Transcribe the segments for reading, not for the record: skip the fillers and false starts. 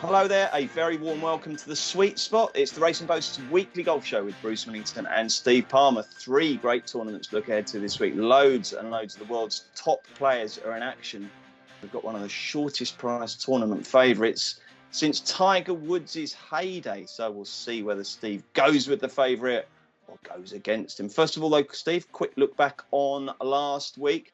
Hello there, a very warm welcome to The Sweet Spot. It's the Racing Post's weekly golf show with Bruce Millington and Steve Palmer. 3 great tournaments to look ahead to this week. Loads and loads of the world's top players are in action. We've got one of the shortest price tournament favourites since Tiger Woods' heyday. So we'll see whether Steve goes with the favourite or goes against him. First of all, though, Steve, quick look back on last week.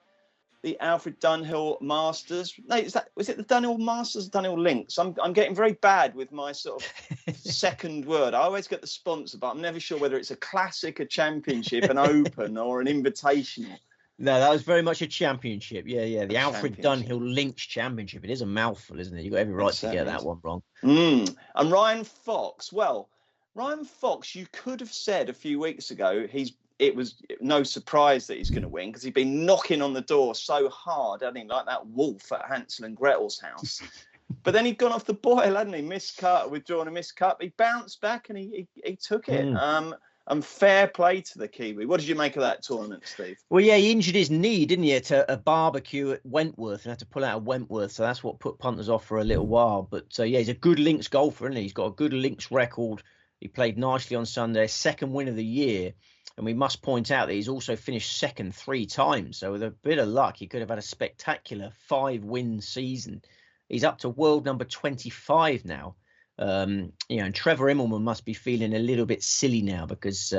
The Alfred Dunhill Masters. No, was it the Dunhill Masters, Dunhill Links? I'm getting very bad with my sort of second word. I always get the sponsor, but I'm never sure whether it's a classic, a championship, an open, or an invitational. No, that was very much a championship. Yeah. The Alfred Dunhill Links Championship. It is a mouthful, isn't it? You've got every right to get that one wrong. And Ryan Fox. Well, Ryan Fox, you could have said a few weeks ago it was no surprise that he's going to win because he'd been knocking on the door so hard, hadn't he, like that wolf at Hansel and Gretel's house. But then he'd gone off the boil, hadn't he? Miscut, withdrawn a miscut. He bounced back and he took it. And fair play to the Kiwi. What did you make of that tournament, Steve? Well, yeah, he injured his knee, didn't he, at a barbecue at Wentworth and had to pull out of Wentworth. So that's what put punters off for a little while. But yeah, he's a good links golfer, isn't he? He's got a good links record. He played nicely on Sunday, second win of the year. And we must point out that he's also finished second 3 times. So with a bit of luck, he could have had a spectacular 5-win season. He's up to world number 25 now. And Trevor Immelman must be feeling a little bit silly now because,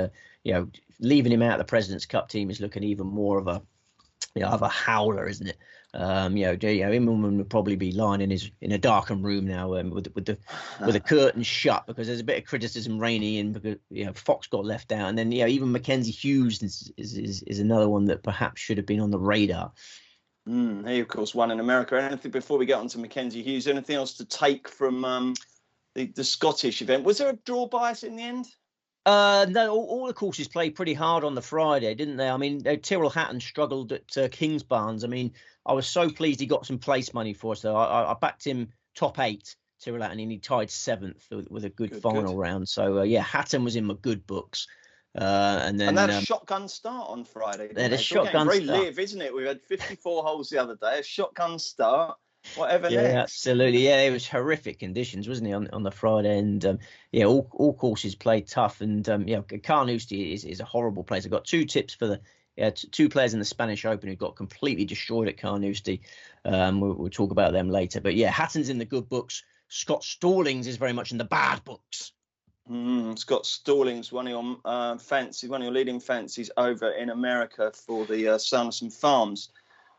leaving him out of the President's Cup team is looking even more of a howler, isn't it? Immelman would probably be lying in a darkened room now with the curtains shut because there's a bit of criticism raining in because Fox got left out, and then even Mackenzie Hughes is another one that perhaps should have been on the radar. He of course won in America. Anything before we get on to Mackenzie Hughes? Anything else to take from the Scottish event? Was there a draw bias in the end? No, all the courses played pretty hard on the Friday, didn't they? I mean, Tyrrell Hatton struggled at Kingsbarns. I mean, I was so pleased he got some place money for us. So I backed him top 8, Tyrrell Hatton, and he tied 7th with a good final round. So, Hatton was in my good books. And that a shotgun start on Friday. A shotgun very start. live, isn't it? We had 54 holes the other day, a shotgun start. Whatever next. Yeah, absolutely. Yeah, it was horrific conditions, wasn't it, on the Friday? And all courses played tough. And Carnoustie is a horrible place. I've got 2 tips for the 2 players in the Spanish Open who got completely destroyed at Carnoustie. We'll talk about them later. But yeah, Hatton's in the good books. Scott Stallings is very much in the bad books. Scott Stallings, one of your leading fancies over in America for the Sanderson Farms.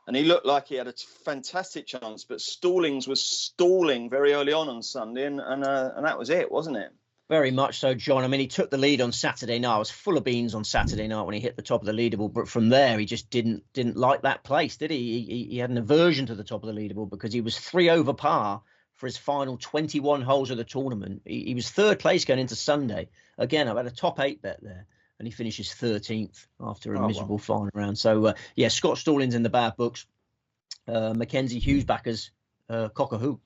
And he looked like he had a fantastic chance, but Stallings was stalling very early on Sunday, and that was it, wasn't it? Very much so, John. I mean, he took the lead on Saturday night. I was full of beans on Saturday night when he hit the top of the leaderboard, but from there, he just didn't like that place, did he? He had an aversion to the top of the leaderboard because he was 3 over par for his final 21 holes of the tournament. He was 3rd place going into Sunday. Again, I've had a top 8 bet there. And he finishes 13th after a miserable final round. So, Scott Stallings in the bad books. Mackenzie Hughes backers, cock-a-hoop.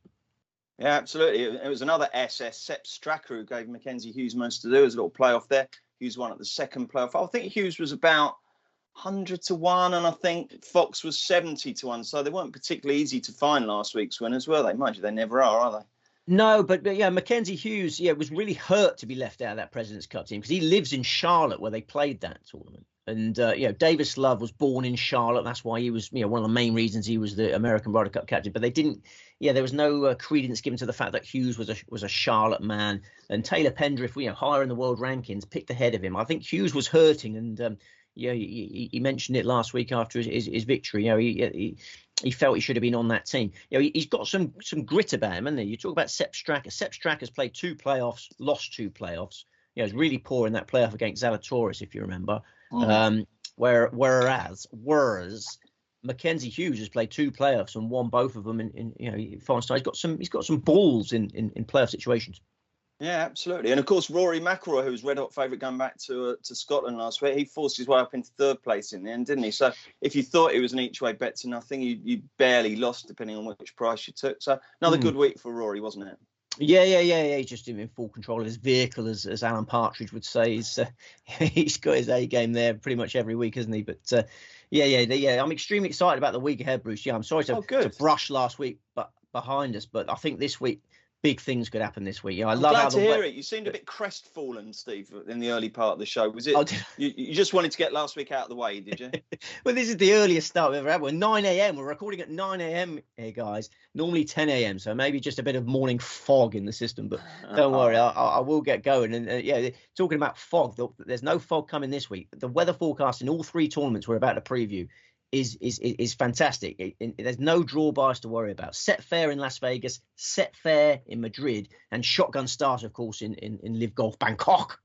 Yeah, absolutely. It was another SS, Sepp Straka, who gave Mackenzie Hughes most to do. There was a little playoff there. Hughes won at the second playoff. I think Hughes was about 100 to 1, and I think Fox was 70 to 1. So they weren't particularly easy to find last week's winners, were they? Mind you, they never are they? No, but Mackenzie Hughes, was really hurt to be left out of that President's Cup team because he lives in Charlotte where they played that tournament. And, Davis Love was born in Charlotte. That's why he was, one of the main reasons he was the American Ryder Cup captain. But they didn't, there was no credence given to the fact that Hughes was a Charlotte man. And Taylor Pendriff, higher in the world rankings, picked ahead of him. I think Hughes was hurting. And, he mentioned it last week after his victory. He felt he should have been on that team. He's got some grit about him, hasn't he? You talk about Sepp Straka. Sepp Straka's played 2 playoffs, lost 2 playoffs. He was really poor in that playoff against Zalatoris, if you remember. Whereas Mackenzie Hughes has played 2 playoffs and won both of them in final stage. He's got some balls in playoff situations. Yeah, absolutely. And of course, Rory McIlroy, who was red hot favourite going back to Scotland last week, he forced his way up into 3rd place in the end, didn't he? So if you thought it was an each way bet to nothing, you barely lost depending on which price you took. So another good week for Rory, wasn't it? Yeah. He's just in full control of his vehicle, as Alan Partridge would say. He's got his A game there pretty much every week, hasn't he? But Yeah. I'm extremely excited about the week ahead, Bruce. Yeah, I'm sorry to brush last week but behind us, but I think this week big things could happen this week. I'm glad to hear it. You seemed a bit crestfallen, Steve, in the early part of the show. Was it? You just wanted to get last week out of the way, did you? Well, this is the earliest start we've ever had. We're 9 a.m. We're recording at 9 a.m. here, guys. Normally 10 a.m. So maybe just a bit of morning fog in the system. But don't worry, I will get going. And talking about fog, there's no fog coming this week. The weather forecast in all three tournaments we're about to preview is fantastic. There's no draw bias to worry about. Set fair in Las Vegas, set fair in Madrid, and shotgun start, of course, in LIV Golf Bangkok.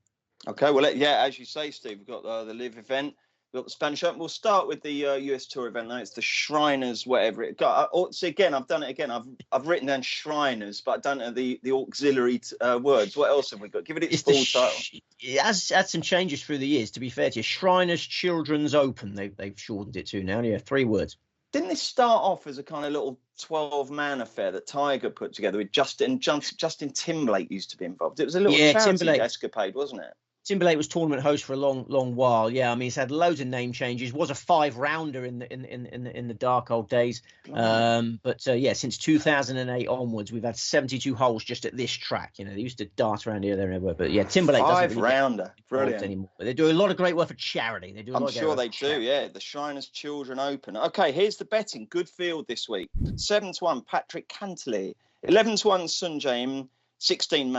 Okay, well, as you say, Steve, we've got the LIV event, we've got the Spanish Open. We'll start with the US Tour event now. It's the Shriners, whatever it got. So again, I've done it again. I've written down Shriners, but I don't know the auxiliary words. What else have we got? Give it its full title. It has had some changes through the years, to be fair to you. Shriners Children's Open, they've shortened it to now. Yeah, 3 words. Didn't this start off as a kind of little 12-man affair that Tiger put together with Justin Timberlake used to be involved? It was a little charity escapade, wasn't it? Timberlake was tournament host for a long while. Yeah, I mean, he's had loads of name changes. Was a 5-rounder in the dark old days. But since 2008 onwards, we've had 72 holes just at this track. You know, they used to dart around here, there, and everywhere. But yeah, Timberlake doesn't really 5-rounder, brilliant anymore. But they do a lot of great work for charity. I'm sure they do. Yeah, the Shriners Children Open. Okay, here's the betting. Good field this week. 7-1 Patrick Cantley, 11-1 Sun Jae-im, 16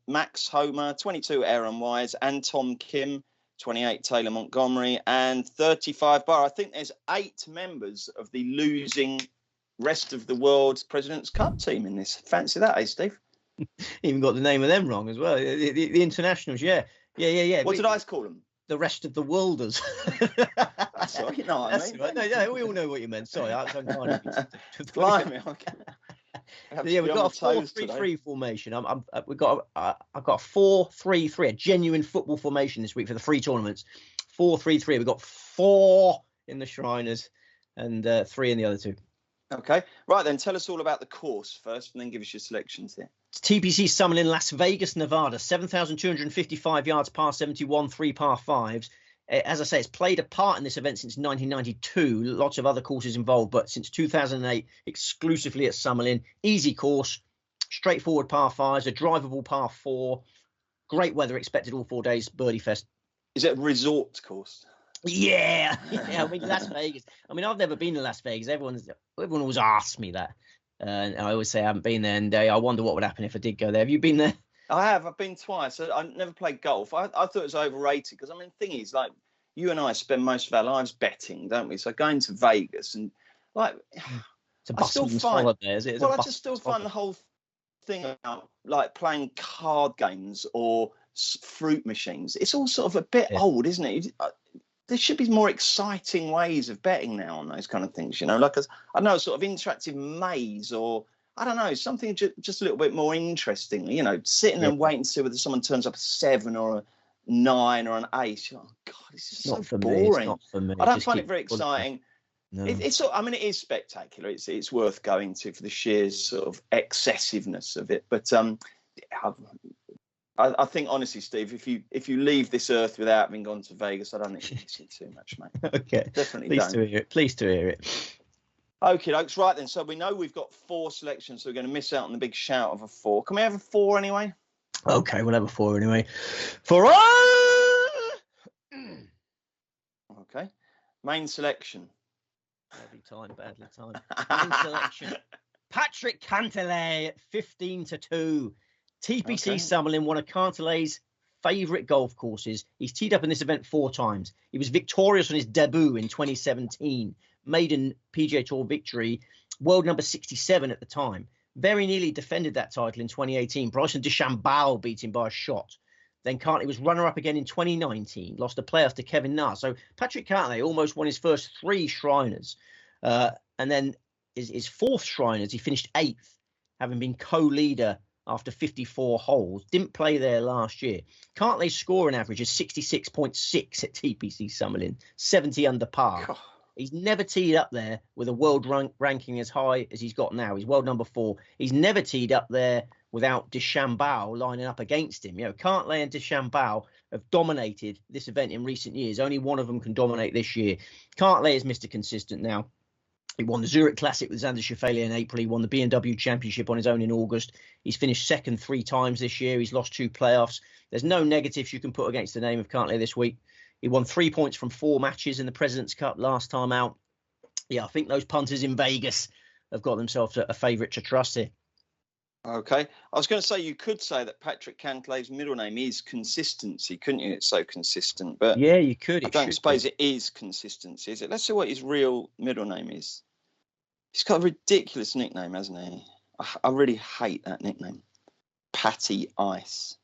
Max Homer, 22 Aaron Wise and Tom Kim, 28 Taylor Montgomery, and 35 Barr. I think there's 8 members of the losing rest of the world's President's Cup team in this. Fancy that, eh, Steve? Even got the name of them wrong as well. The internationals, yeah. What did I call them? The rest of the worlders. That's right, you know what I mean. Right. No, we all know what you meant. Sorry, I'm kind of blimey, okay. Yeah, we've got a 4-3-3 formation. I've got a 4-3-3, a genuine football formation this week for the 3 tournaments. 4-3-3. We've got 4 in the Shriners and 3 in the other 2. Okay, right then. Tell us all about the course first, and then give us your selections here. It's TPC Summerlin, Las Vegas, Nevada. 7,255 yards, par 71, 3 par 5s. As I say, it's played a part in this event since 1992. Lots of other courses involved, but since 2008, exclusively at Summerlin. Easy course, straightforward par 5s, a drivable par 4. Great weather expected all 4 days, birdie fest. Is it a resort course? Yeah. I mean, Las Vegas. I mean, I've never been to Las Vegas. Everyone always asks me that. And I always say I haven't been there, and I wonder what would happen if I did go there. Have you been there? I have. I've been twice. I never played golf. I thought it was overrated because, I mean, the thing is, like, you and I spend most of our lives betting, don't we? So going to Vegas and, like, it's a busman's holiday, is it? Well, I just still find the whole thing about, like, playing card games or fruit machines. It's all sort of a bit old, isn't it? There should be more exciting ways of betting now on those kind of things, you know, like, I don't know, sort of interactive maze or, I don't know, something just a little bit more interesting, you know, sitting and waiting to see whether someone turns up a 7 or a 9 or an 8. Oh, God, this is so boring. Not for me. I don't find it very exciting. No. I mean, it is spectacular. It's worth going to for the sheer sort of excessiveness of it. But I think, honestly, Steve, if you leave this earth without having gone to Vegas, I don't think you miss it too much, mate. Okay, definitely. Pleased to hear it. Okay, folks. Right then. So we know we've got 4 selections, so we're going to miss out on the big shout of a 4. Can we have a 4 anyway? Okay, we'll have a 4 anyway. Okay. Main selection. Badly timed. Main selection. Patrick Cantlay, 15-2. TPC Summerlin, one of Cantley's favourite golf courses. He's teed up in this event 4 times. He was victorious on his debut in 2017. Maiden PGA Tour victory, world number 67 at the time. Very nearly defended that title in 2018. Bryson DeChambeau beat him by a shot. Then Cantlay was runner-up again in 2019, lost a playoff to Kevin Na. So Patrick Cantlay almost won his first 3 Shriners. And then his 4th Shriners, he finished 8th, having been co-leader after 54 holes. Didn't play there last year. Cantlay's scoring average is 66.6 at TPC Summerlin, 70 under par. God. He's never teed up there with a world ranking as high as he's got now. He's world number 4. He's never teed up there without DeChambeau lining up against him. Cantlay and DeChambeau have dominated this event in recent years. Only one of them can dominate this year. Cantlay is Mr. Consistent now. He won the Zurich Classic with Xander Schauffele in April. He won the BMW Championship on his own in August. He's finished second 3 times this year. He's lost 2 playoffs. There's no negatives you can put against the name of Cantlay this week. He won 3 points from 4 matches in the President's Cup last time out. Yeah, I think those punters in Vegas have got themselves a favourite to trust here. Okay. I was going to say, you could say that Patrick Cantlay's middle name is Consistency, couldn't you? It's so consistent. But yeah, you could. I don't suppose it is Consistency, is it? Let's see what his real middle name is. He's got a ridiculous nickname, hasn't he? I really hate that nickname. Patty Ice.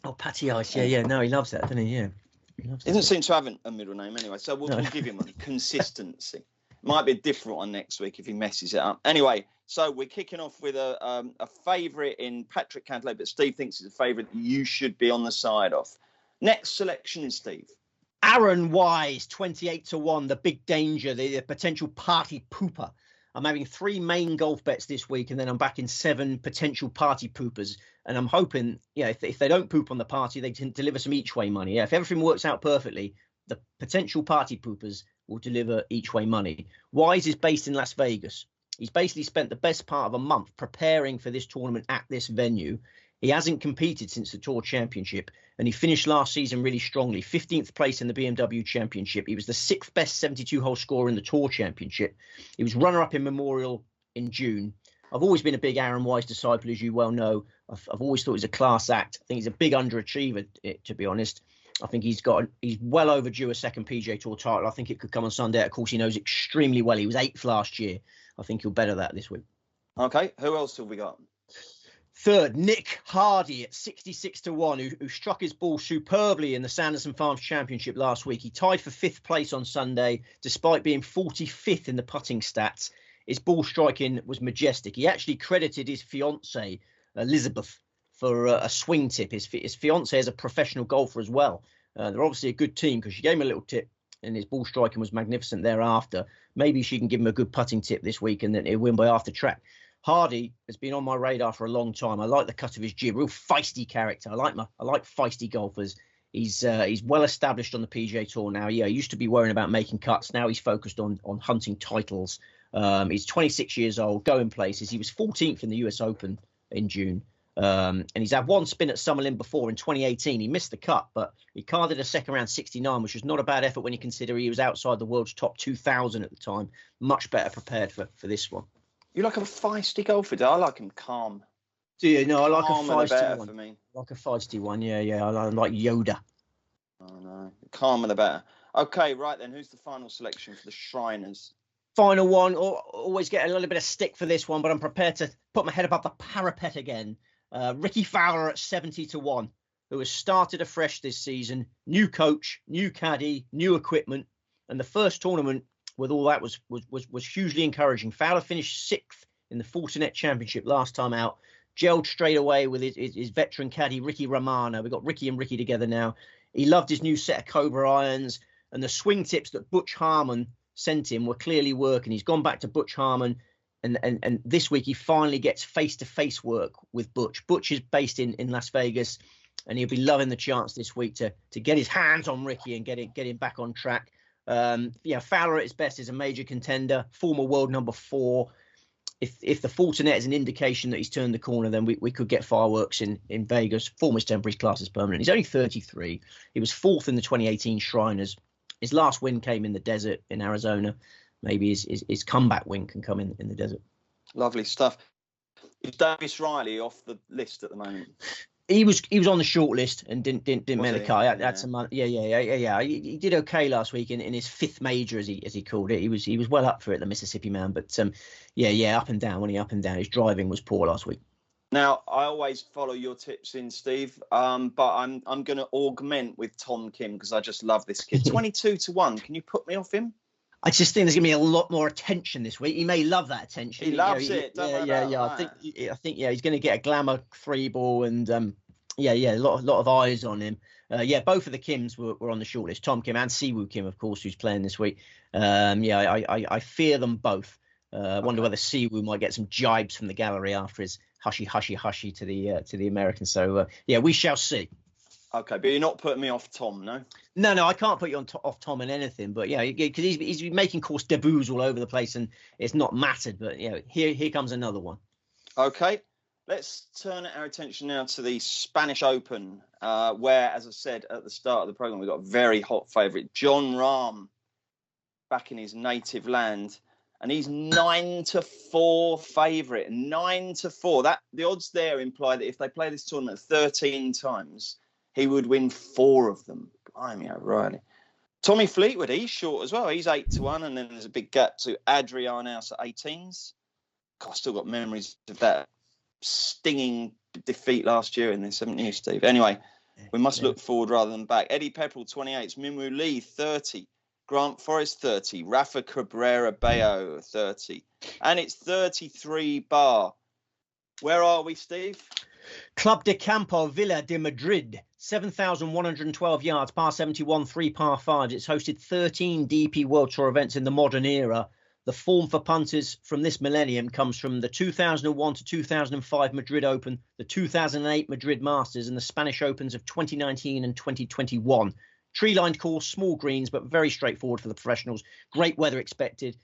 Oh, Patty Ice. Yeah. No, he loves that, doesn't he? Yeah. He doesn't seem to have a middle name anyway, so we'll give him one. Consistency. Might be a different one next week if he messes it up. Anyway, so we're kicking off with a favourite in Patrick Cantlay, but Steve thinks it's a favourite that you should be on the side of. Next selection, Steve. Aaron Wise, 28-1, the big danger, the potential party pooper. I'm having 3 main golf bets this week, and then I'm back in 7 potential party poopers. And I'm hoping, if they don't poop on the party, they can deliver some each-way money. If everything works out perfectly, the potential party poopers will deliver each-way money. Wise is based in Las Vegas. He's basically spent the best part of a month preparing for this tournament at this venue. He hasn't competed since the Tour Championship, and he finished last season really strongly. 15th place in the BMW Championship. He was the 6th best 72-hole scorer in the Tour Championship. He was runner-up in Memorial in June. I've always been a big Aaron Wise disciple, as you well know. I've always thought he's a class act. I think he's a big underachiever, to be honest. I think he's well overdue a second PGA Tour title. I think it could come on Sunday. Of course, he knows extremely well. He was 8th last year. I think he'll better that this week. Okay, who else have we got? Third, Nick Hardy at 66-1, who struck his ball superbly in the Sanderson Farms Championship last week. He tied for 5th place on Sunday, despite being 45th in the putting stats. His ball striking was majestic. He actually credited his fiancée, Elizabeth, for a swing tip. His fiancée is a professional golfer as well. They're obviously a good team because she gave him a little tip, and his ball striking was magnificent thereafter. Maybe she can give him a good putting tip this week, and then he'll win by after track. Hardy has been on my radar for a long time. I like the cut of his jib, real feisty character. I like feisty golfers. He's well established on the PGA Tour now. Yeah, he used to be worrying about making cuts. Now he's focused on hunting titles. He's 26 years old, going places. He was 14th in the US Open in June. And he's had 1 spin at Summerlin before in 2018. He missed the cut, but he carded a second round 69, which was not a bad effort when you consider he was outside the world's top 2,000 at the time. Much better prepared for this one. You like a feisty golfer? I like him calm. Do you? No, I like a feisty one. For me. Like a feisty one, yeah. I like Yoda. Oh, no. Calmer the better. Okay, right then. Who's the final selection for the Shriners? Final one. Always get a little bit of stick for this one, but I'm prepared to put my head above the parapet again. Ricky Fowler at 70-1, who has started afresh this season. New coach, new caddy, new equipment. And the first tournament with all that was hugely encouraging. Fowler finished 6th in the Fortinet Championship last time out. Gelled straight away with his veteran caddy, Ricky Romano. We've got Ricky and Ricky together now. He loved his new set of Cobra irons, and the swing tips that Butch Harmon sent him were clearly working. He's gone back to Butch Harmon, and this week he finally gets face-to-face work with Butch. Butch is based in Las Vegas, and he'll be loving the chance this week to get his hands on Ricky and get him back on track. Fowler at his best is a major contender, former world number 4. If the Fortinet is an indication that he's turned the corner, then we could get fireworks in Vegas. Form his temper, his class is permanent. He's only 33. He was 4th in the 2018 Shriners. His last win came in the desert in Arizona. Maybe his comeback win can come in the desert. Lovely stuff. Is Davis Riley off the list at the moment? He was on the short list and didn't make the cut. Had some money. Yeah. He did okay last week in his 5th major, as he called it. He was well up for it, the Mississippi man. But up and down. When he up and down, his driving was poor last week. Now I always follow your tips in, Steve. But I'm going to augment with Tom Kim because I just love this kid. 22-1. Can you put me off him? I just think there's going to be a lot more attention this week. He may love that attention. He loves it. I think he's going to get a glamour 3 ball and a lot of eyes on him. Both of the Kims were on the shortlist. Tom Kim and Siwoo Kim, of course, who's playing this week. I fear them both. Wonder whether Siwoo might get some jibes from the gallery after his hushy to the Americans. So yeah, we shall see. Okay, but you're not putting me off Tom, no? No, I can't put you off Tom in anything. But yeah, because he's been making course debuts all over the place, and it's not mattered. But you know, here comes another one. Okay, let's turn our attention now to the Spanish Open, where, as I said at the start of the program, we've got a very hot favourite, Jon Rahm, back in his native land. And he's 9-4 favourite, 9-4. That the odds there imply that if they play this tournament 13 times, he would win 4 of them. Blimey O'Reilly. Tommy Fleetwood, he's short as well. He's 8-1, and then there's a big gap to Adrian House at 18s. God, I've still got memories of that stinging defeat last year in this, haven't you, Steve? Anyway, we must look forward rather than back. Eddie Pepperell, 28s. Minwoo Lee, 30. Grant Forrest, 30. Rafa Cabrera Bello, 30. And it's 33 bar. Where are we, Steve? Club de Campo Villa de Madrid, 7,112 yards, par 71, 3 par 5s. It's hosted 13 DP World Tour events in the modern era. The form for punters from this millennium comes from the 2001 to 2005 Madrid Open, the 2008 Madrid Masters, and the Spanish Opens of 2019 and 2021. Tree-lined course, small greens, but very straightforward for the professionals. Great weather expected.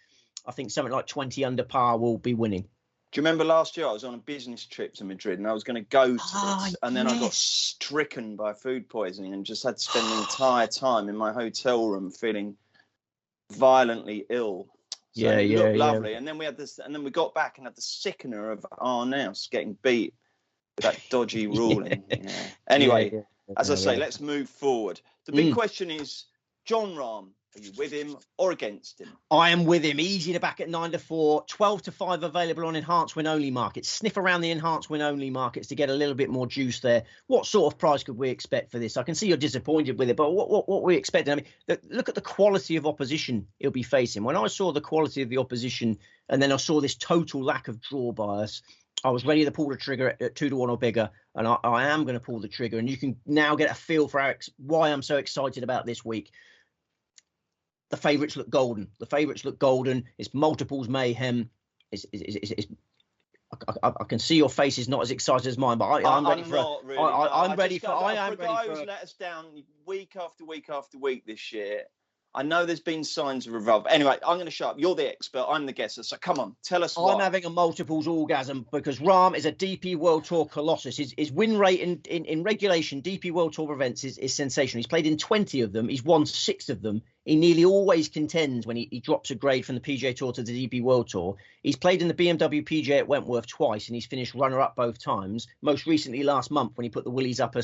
I think something like 20 under par will be winning. Do you remember last year I was on a business trip to Madrid and I was going to go to this, and then I got stricken by food poisoning and just had to spend the entire time in my hotel room feeling violently ill. So it looked lovely. And then we had this, and then we got back and had the sickener of Arnaus getting beat with that dodgy ruling. Anyway, as I say, let's move forward. The big question is, Jon Rahm, are you with him or against him? I am with him. Easy to back at 9-4, 12-5 available on enhanced win only markets. Sniff around the enhanced win only markets to get a little bit more juice there. What sort of price could we expect for this? I can see you're disappointed with it, but what we expecting? I mean, look at the quality of opposition he'll be facing. When I saw the quality of the opposition, and then I saw this total lack of draw bias, I was ready to pull the trigger at 2-1 or bigger, and I am going to pull the trigger. And you can now get a feel for why I'm so excited about this week. The favourites look golden. It's multiples mayhem. I can see your face is not as excited as mine, but I'm ready for. I am ready for. Let us down week after week after week this year. I know there's been signs of revolve. Anyway, I'm going to shut up. You're the expert. I'm the guesser. So come on, tell us what. I'm having a multiples orgasm because Rahm is a DP World Tour colossus. His win rate in regulation DP World Tour events is sensational. He's played in 20 of them. He's won 6 of them. He nearly always contends when he drops a grade from the PGA Tour to the DP World Tour. He's played in the BMW PGA at Wentworth twice, and he's finished runner-up both times. Most recently last month when he put the Willies up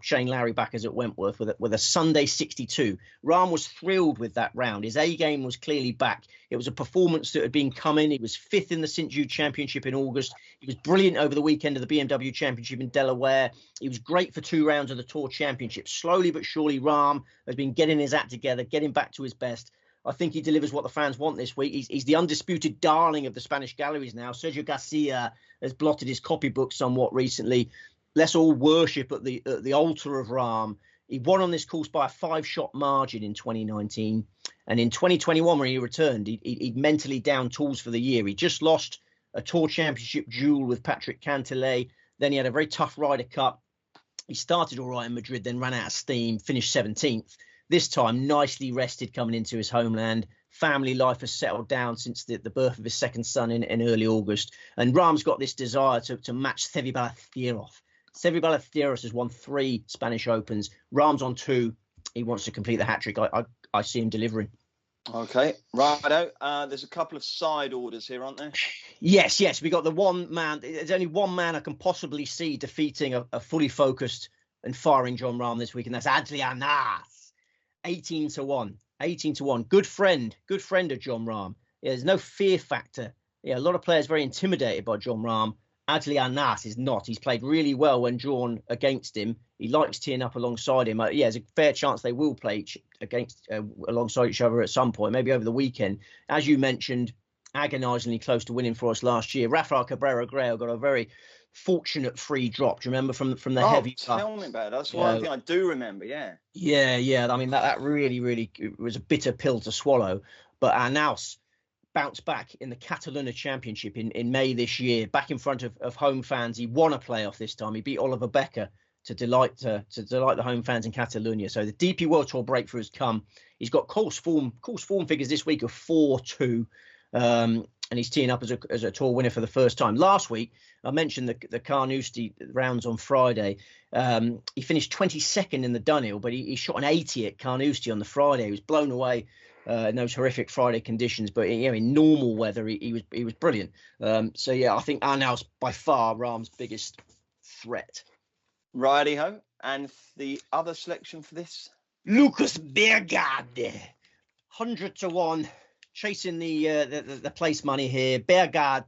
Shane Lowry backers at Wentworth with a Sunday 62. Rahm was thrilled with that round. His A game was clearly back. It was a performance that had been coming. He was 5th in the St Jude Championship in August. He was brilliant over the weekend of the BMW Championship in Delaware. He was great for 2 rounds of the Tour Championship. Slowly but surely, Rahm has been getting his act together, getting back to his best. I think he delivers what the fans want this week. He's the undisputed darling of the Spanish galleries now. Sergio Garcia has blotted his copybook somewhat recently. Let's all worship at the altar of Rahm. He won on this course by a 5-shot margin in 2019. And in 2021, when he returned, he'd mentally down tools for the year. He just lost a Tour Championship duel with Patrick Cantlay. Then he had a very tough Ryder Cup. He started all right in Madrid, then ran out of steam, finished 17th. This time, nicely rested coming into his homeland. Family life has settled down since the birth of his second son in early August. And Rahm's got this desire to match Seve Ballesteros. Seve Ballesteros has won 3 Spanish Opens. Rahm's on 2. He wants to complete the hat-trick. I see him delivering. Okay, righto. There's a couple of side orders here, aren't there? Yes. We got the one man. There's only one man I can possibly see defeating a fully focused and firing Jon Rahm this week, and that's Adrian House. 18-1. 18-1. Good friend of Jon Rahm. Yeah, there's no fear factor. Yeah, a lot of players very intimidated by Jon Rahm. Adrian House is not. He's played really well when drawn against him. He likes teeing up alongside him. Yeah, there's a fair chance they will play alongside each other at some point, maybe over the weekend. As you mentioned, agonisingly close to winning for us last year. Rafael Cabrera Bello got a very fortunate free drop. Do you remember from the heavy? Tell me about it. That's one thing I do remember. Yeah. Yeah. I mean that really was a bitter pill to swallow. But Arnaus bounced back in the Catalunya Championship in May this year, back in front of home fans. He won a playoff this time. He beat Oliver Becker to delight the home fans in Catalunya. So the DP World Tour breakthrough has come. He's got course form figures this week of 4-2. And he's teeing up as a tour winner for the first time. Last week, I mentioned the Carnoustie rounds on Friday. He finished 22nd in the Dunhill, but he shot an 80 at Carnoustie on the Friday. He was blown away in those horrific Friday conditions, but in normal weather, he was brilliant. So I think Arnaud's by far Rahm's biggest threat. Righty-ho. And the other selection for this? Lucas Bjerregaard, 100-1. Chasing the place money here. Bjerregaard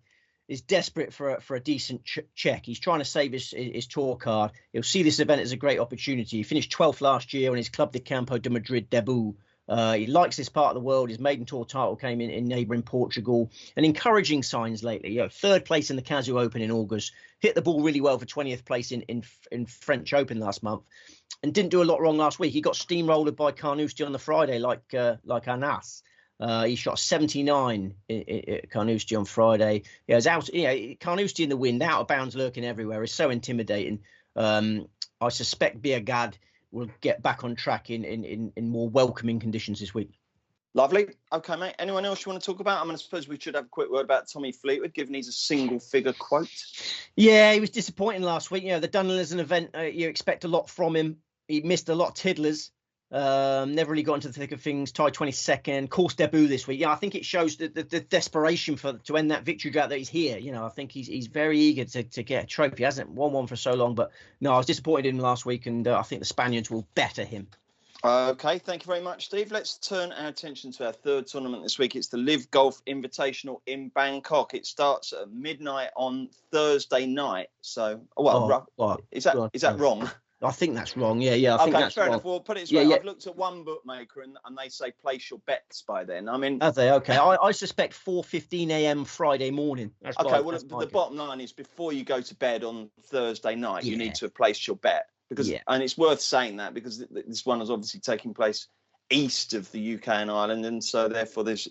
is desperate for a decent check. He's trying to save his tour card. He'll see this event as a great opportunity. He finished 12th last year on his Club de Campo de Madrid debut. He likes this part of the world. His maiden tour title came in neighbouring Portugal. And encouraging signs lately. Third place in the Cazoo Open in August. Hit the ball really well for 20th place in French Open last month. And didn't do a lot wrong last week. He got steamrolled by Carnoustie on the Friday like Arnaud. He shot 79 at Carnoustie on Friday. It was out. Carnoustie in the wind, out of bounds, lurking everywhere. Is so intimidating. I suspect Bjerregaard will get back on track in more welcoming conditions this week. Lovely. Okay, mate. Anyone else you want to talk about? I suppose we should have a quick word about Tommy Fleetwood, given he's a single-figure quote. Yeah, he was disappointing last week. The Dunhill is an event you expect a lot from him. He missed a lot of tiddlers. Never really got into the thick of things. Tied 22nd, course debut this week. I think it shows the desperation to end that victory drought that he's here. I think he's very eager to get a trophy. He hasn't won one for so long, but no, I was disappointed in him last week, and I think the Spaniards will better him. Okay, thank you very much, Steve. Let's turn our attention to our third tournament this week. It's the LIV Golf Invitational in Bangkok. It starts at midnight on Thursday night. So, is that wrong? I think that's wrong. Yeah. I think that's fair wrong. enough. Well, put it this way. I've looked at one bookmaker and they say place your bets by then. Are they? Okay. I suspect 4:15 a.m. Friday morning. That's the bottom line is before you go to bed on Thursday night, you need to have placed your bet. And it's worth saying that because this one is obviously taking place east of the UK and Ireland. And so therefore there's,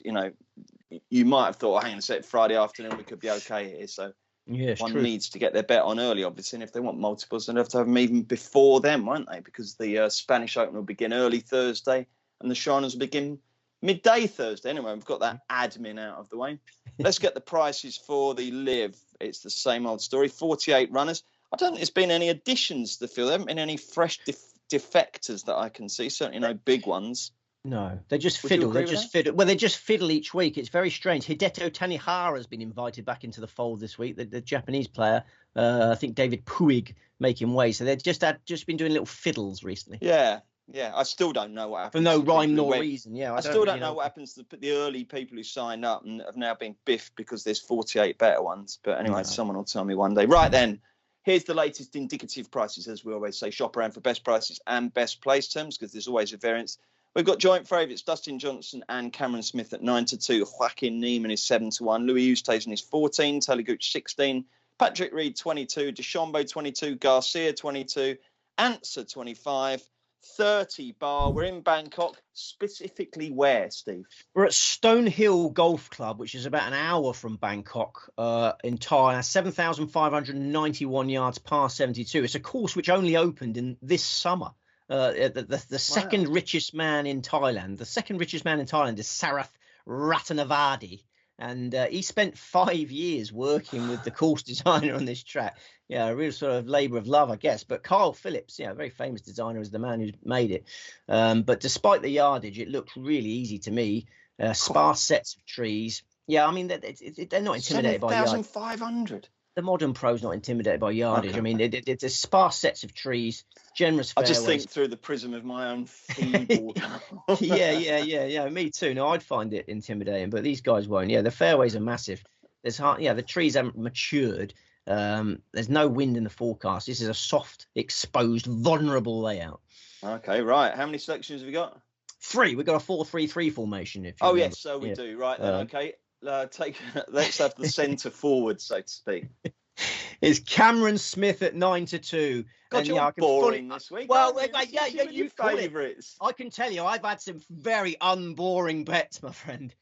you might have thought, hang on a sec, Friday afternoon, we could be okay here. So one needs to get their bet on early, obviously. And if they want multiples, they'll have to have them even before them, won't they? Because the Spanish Open will begin early Thursday and the Shriners will begin midday Thursday. Anyway, we've got that admin out of the way. Let's get the prices for the LIV. It's the same old story. 48 runners. I don't think there's been any additions to the field. There haven't been any fresh defectors that I can see. Certainly no big ones. No, they just fiddle. They just fiddle. Well, they just fiddle each week. It's very strange. Hideto Tanihara has been invited back into the fold this week. The Japanese player. I think David Puig making way. So they've just been doing little fiddles recently. Yeah. I still don't know what happens. For no rhyme nor reason. Yeah, I still don't know what happens to the early people who signed up and have now been biffed because there's 48 better ones. But anyway, someone will tell me one day. Right then. Here's the latest indicative prices, as we always say. Shop around for best prices and best place terms because there's always a variance. We've got joint favourites, Dustin Johnson and Cameron Smith at 9-2. Joaquin Niemann is 7-1. Louis Oosthuizen is 14. Tally Gooch 16. Patrick Reed 22. DeChambeau 22. Garcia 22. Answer 25. 30 bar. We're in Bangkok. Specifically where, Steve? We're at Stonehill Golf Club, which is about an hour from Bangkok in Thailand. 7,591 yards, par 72. It's a course which only opened in this summer. The second richest man in Thailand. The second richest man in Thailand is Sarath Ratanavadi. And he spent 5 years working with the course designer on this track. A real sort of labour of love, I guess. But Carl Phillips, a very famous designer, is the man who's made it. But despite the yardage, it looks really easy to me. Sparse sets of trees. They're not intimidated by yardage. 7,500. The modern pro's not intimidated by yardage. Okay. It's sparse sets of trees, generous fairways. I just think through the prism of my own feeble. Yeah. Me too. No, I'd find it intimidating, but these guys won't. The fairways are massive. The trees haven't matured. There's no wind in the forecast. This is a soft, exposed, vulnerable layout. Okay, right. How many selections have you got? 3. We've got a 4-3-3 formation. If you remember. Yes, so we do. Right then. Okay. Let's have the centre forward, so to speak. It's Cameron Smith at 9-2. God, you're boring this week. Well, you favourites. I can tell you, I've had some very unboring bets, my friend.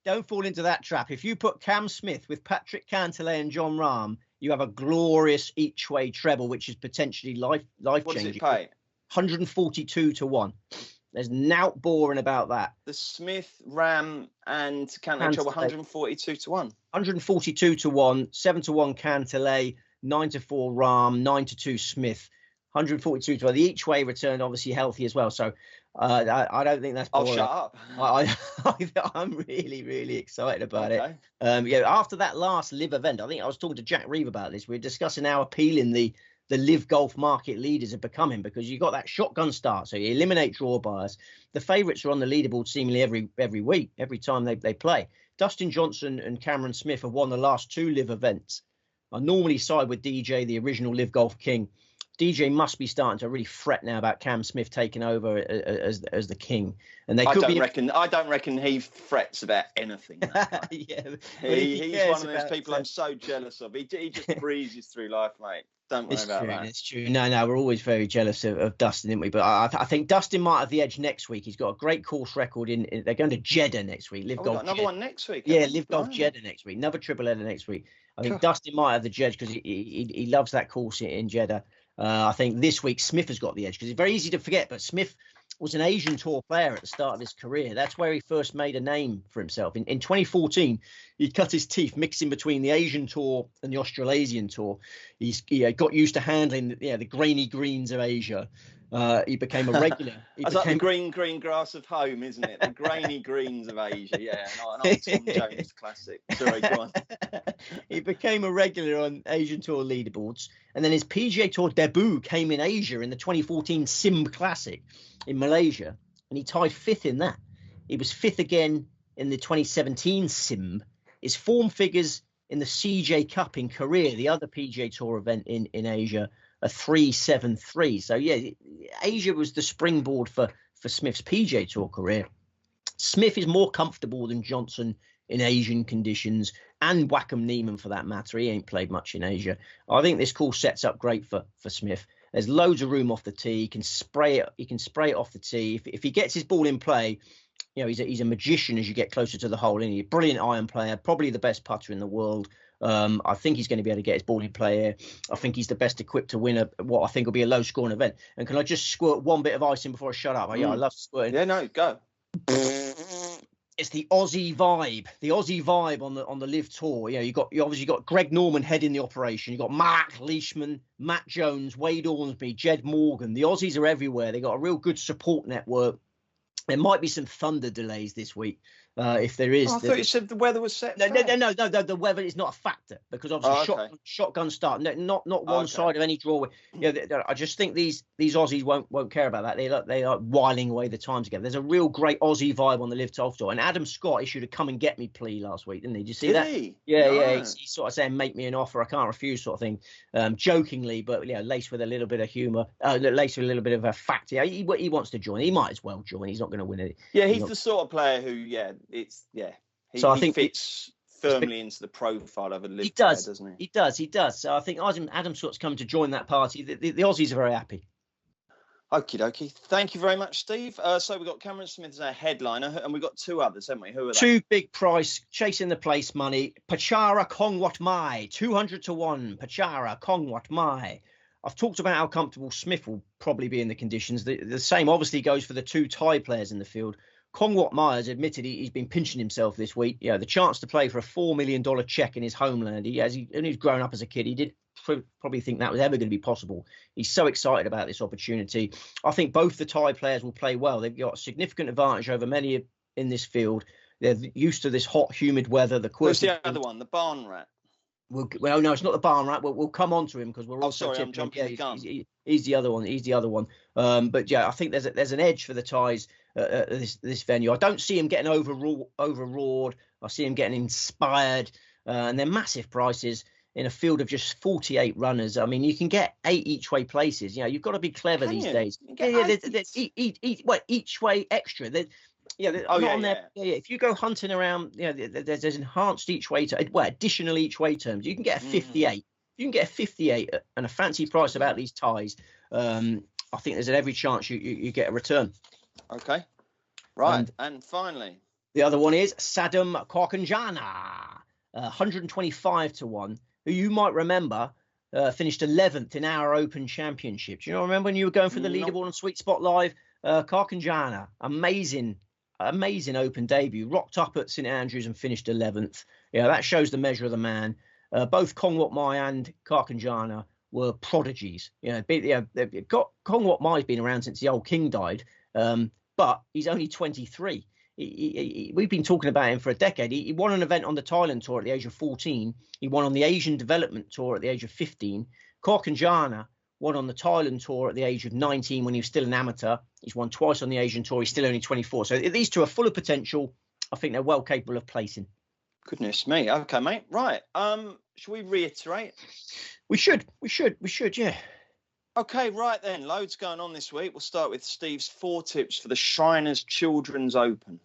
don't fall into that trap. If you put Cam Smith with Patrick Cantlay and John Rahm, you have a glorious each way treble, which is potentially life changing. What does it pay? 142 to 1. There's nout boring about that. The Smith, Ram, and Cantlay treble 142 to 1. 142 to 1, 7 to 1 Cantlay, 9 to 4 Rahm, 9 to 2 Smith. 142 to 1. The each way return obviously healthy as well. So I don't think that's boring. I'll shut up. I'm really, really excited about it. After that last live event, I think I was talking to Jack Reeve about this. We were discussing how appealing the live golf market leaders are becoming, because you got that shotgun start. So you eliminate draw bias. The favourites are on the leaderboard seemingly every week, every time they play. Dustin Johnson and Cameron Smith have won the last 2 live events. I normally side with DJ, the original live golf king. DJ must be starting to really fret now about Cam Smith taking over as the king, and I don't reckon he frets about anything. He's one of those people I'm so jealous of. He just breezes through life, mate. Don't worry about that. It's true. No, we're always very jealous of Dustin, aren't we? But I think Dustin might have the edge next week. He's got a great course record they're going to Jeddah next week. Live Golf. Another one next week. Yeah, Live Golf Jeddah next week. Another triple header next week. I think Dustin might have the edge because he loves that course in Jeddah. I think this week Smith has got the edge, because it's very easy to forget, but Smith was an Asian Tour player at the start of his career. That's where he first made a name for himself. In 2014, he cut his teeth mixing between the Asian Tour and the Australasian Tour. He got used to handling the grainy greens of Asia. He became a regular. That's like the green grass of home, isn't it? The grainy greens of Asia. Yeah, an old Tom Jones classic. Sorry, go on. He became a regular on Asian Tour leaderboards, and then his PGA Tour debut came in Asia in the 2014 Simb Classic in Malaysia, and he tied 5th in that. He was 5th again in the 2017 Simb. His form figures in the CJ Cup in Korea, the other PGA Tour event in Asia, a 3.73. So yeah, Asia was the springboard for Smith's PGA Tour career. Smith is more comfortable than Johnson in Asian conditions, and Wackham Neiman for that matter. He ain't played much in Asia. I think this course sets up great for Smith. There's loads of room off the tee. He can spray it off the tee. If he gets his ball in play, he's a magician as you get closer to the hole. He's a brilliant iron player, probably the best putter in the world. I think he's going to be able to get his ball in play here. I think he's the best equipped to win what I think will be a low-scoring event. And can I just squirt one bit of ice in before I shut up? Yeah, I love squirting. Yeah, no, go. It's the Aussie vibe. The Aussie vibe on the Live Tour. You obviously got Greg Norman heading the operation. You got Mark Leishman, Matt Jones, Wade Ormsby, Jed Morgan. The Aussies are everywhere. They got a real good support network. There might be some thunder delays this week. If there is. I thought you said the weather was set. No. The weather is not a factor, because obviously shotgun start. No, not one side of any draw. I just think these Aussies won't care about that. They are whiling away the time together. There's a real great Aussie vibe on the Live Golf Tour. And Adam Scott issued a come and get me plea last week, didn't he? Did you see that? Yeah. He's sort of saying make me an offer I can't refuse, sort of thing, jokingly, but laced with a little bit of humour, laced with a little bit of a fact. He wants to join. He might as well join. He's not going to win it. Yeah, he's the sort of player who He fits firmly into the profile of a live player, doesn't he? He does. So I think Adam Scott's come to join that party. The Aussies are very happy. Okie dokie. Thank you very much, Steve. So we've got Cameron Smith as our headliner, and we've got 2 others, haven't we? Who are they? 2 big price, chasing the place money. Pachara Kongwat Mai, 200 to 1. Pachara Kongwat Mai. I've talked about how comfortable Smith will probably be in the conditions. The same obviously goes for the 2 Thai players in the field. Kongwat Myers admitted he's been pinching himself this week. The chance to play for a $4 million check in his homeland. He's grown up as a kid. He did probably think that was ever going to be possible. He's so excited about this opportunity. I think both the Thai players will play well. They've got a significant advantage over many in this field. They're used to this hot, humid weather. Who's the other one? The barn rat? Well, no, it's not the barn rat. We'll come on to him because we're also. I'm jumping the gun. He's the other one. But I think there's an edge for the Thais at this venue. I don't see him getting overawed. I see him getting inspired, and they're massive prices in a field of just 48 runners. I mean, you can get 8 each way places. You've got to be clever these days. Each way extra. If you go hunting around, there's enhanced each way additional each way terms. You can get a 58. You can get a 58 and a fancy price about these ties. I think there's every chance you get a return. Okay. Right. And finally, The other one is Sadam Korkanjana, 125 to 1, who you might remember finished 11th in our Open Championship. Do you remember when you were going for the leaderboard on Sweet Spot Live? Korkanjana, amazing Open debut, rocked up at St Andrews and finished 11th. Yeah, that shows the measure of the man. Both Kongwat Mai and Korkanjana were prodigies. Kongwat Mai's been around since the old king died, but he's only 23. We've been talking about him for a decade. He won an event on the Thailand Tour at the age of 14. He won on the Asian Development Tour at the age of 15. Korkanjana won on the Thailand Tour at the age of 19 when he was still an amateur. He's won twice on the Asian Tour. He's still only 24. So these two are full of potential. I think they're well capable of placing. Goodness me. Okay, mate. Right. Shall we reiterate? We should, yeah. Okay, right then. Loads going on this week. We'll start with Steve's 4 tips for the Shriners Children's Open.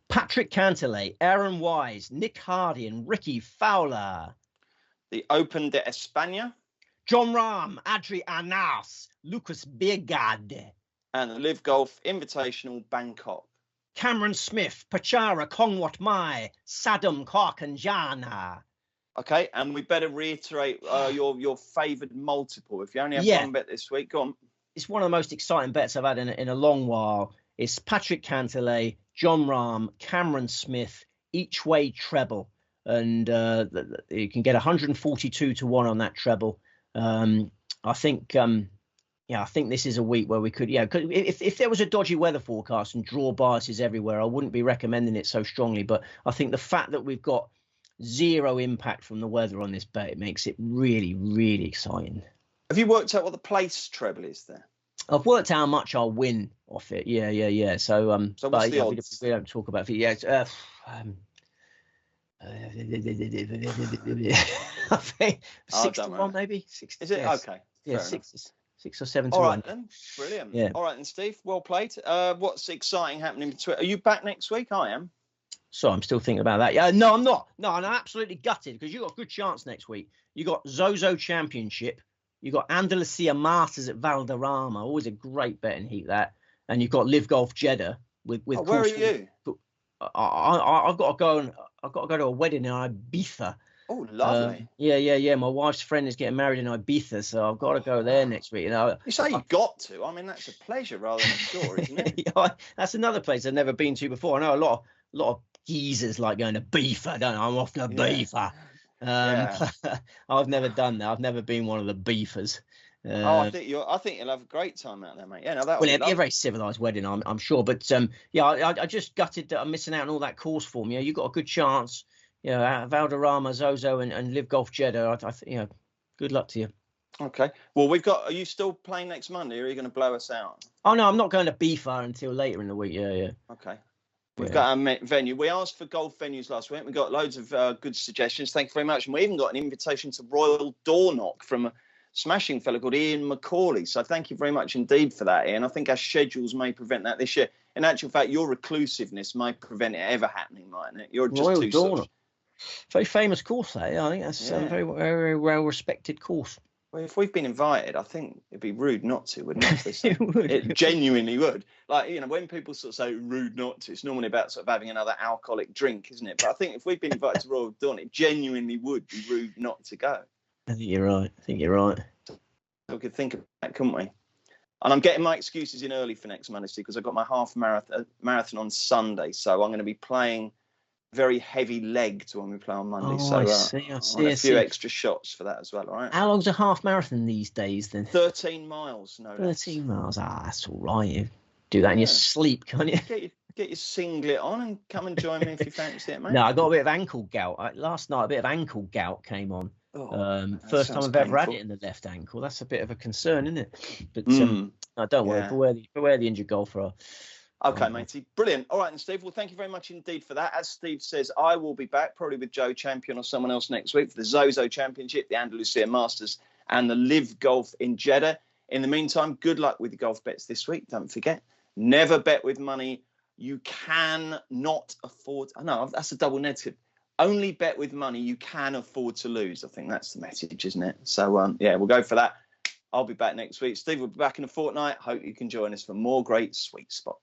Patrick Cantlay, Aaron Wise, Nick Hardy and Ricky Fowler. The Open de España. John Rahm, Adri Anas, Lucas Biegade. And the LIV Golf Invitational Bangkok. Cameron Smith, Pachara Kongwat Mai, Sadam Korkanjana. Okay, and we better reiterate your favoured multiple. If you only have one bet this week, go on. It's one of the most exciting bets I've had in a long while. It's Patrick Cantlay, John Rahm, Cameron Smith, each way treble. And you can get 142 to 1 on that treble. I think this is a week where we could, if there was a dodgy weather forecast and draw biases everywhere, I wouldn't be recommending it so strongly. But I think the fact that we've got zero impact from the weather on this bet, it makes it really, really exciting. Have you worked out what the place treble is there? I've worked out how much I'll win off it. Yeah. So what's the odds? We don't talk about it. Yeah. I think 6 to 1, maybe. 6 to, is it? Yes. Okay. Yeah, 6 or 7 to 1. All right then. Brilliant. Yeah. All right then, Steve. Well played. What's exciting happening between? Are you back next week? I am. So I'm still thinking about that. Yeah, no, I'm not. No, I'm absolutely gutted because you got a good chance next week. You got Zozo Championship. You got Andalusia Masters at Valderrama. Always a great betting heat, that. And you've got LIV Golf Jeddah with. Where are you? I've got to go to a wedding in Ibiza. Oh, lovely. Yeah. My wife's friend is getting married in Ibiza, so I've got to go there next week. You say you got to. I mean, that's a pleasure rather than a chore, isn't it? That's another place I've never been to before. I know a lot of geezers like going to Ibiza, don't I? I'm off to Ibiza. I've never done that. I've never been one of the beefers. I think you'll have a great time out there, mate. Yeah, no, that. Well, it'll be a very civilised wedding, I'm sure. But I just gutted that I'm missing out on all that course form. You got a good chance. Valderrama, Zozo, and LIV Golf Jeddah. I think, good luck to you. Okay. Well, are you still playing next Monday, or are you going to blow us out? Oh no, I'm not going to Ibiza until later in the week. Yeah. Okay. We've got our venue. We asked for golf venues last week. We got loads of good suggestions. Thank you very much. And we even got an invitation to Royal Door Knock from a smashing fella called Ian McCauley. So thank you very much indeed for that, Ian. I think our schedules may prevent that this year. In actual fact, your reclusiveness may prevent it ever happening, mightn't it? You're just Royal Door Knock. Very famous course, that. I think that's a very, very well-respected course. Well, if we've been invited, I think it'd be rude not to, wouldn't it? It would. It genuinely would. Like, when people sort of say rude not to, it's normally about sort of having another alcoholic drink, isn't it? But I think if we've been invited to Royal Dawn, it genuinely would be rude not to go. I think you're right. We could think of that, couldn't we? And I'm getting my excuses in early for next Monday because I've got my half marathon on Sunday. So I'm going to be playing very heavy legged when we play on Monday. I see. A few extra shots for that as well, all right? How long's a half marathon these days then? 13 miles, no less. 13 miles. That's all right. You do that in your sleep, can't you? Get your singlet on and come and join me if you fancy it, mate. No, I got a bit of ankle gout. Last night, a bit of ankle gout came on. First time I've ever had it in the left ankle. That's a bit of a concern, isn't it? But no, don't worry. Beware the injured golfer. Okay, matey. Brilliant. All right, and Steve, well, thank you very much indeed for that. As Steve says, I will be back probably with Joe Champion or someone else next week for the Zozo Championship, the Andalusia Masters and the LIV Golf in Jeddah. In the meantime, good luck with the golf bets this week. Don't forget, never bet with money you cannot afford. No, that's a double negative. Only bet with money you can afford to lose. I think that's the message, isn't it? So, we'll go for that. I'll be back next week. Steve will be back in a fortnight. Hope you can join us for more great Sweet Spot.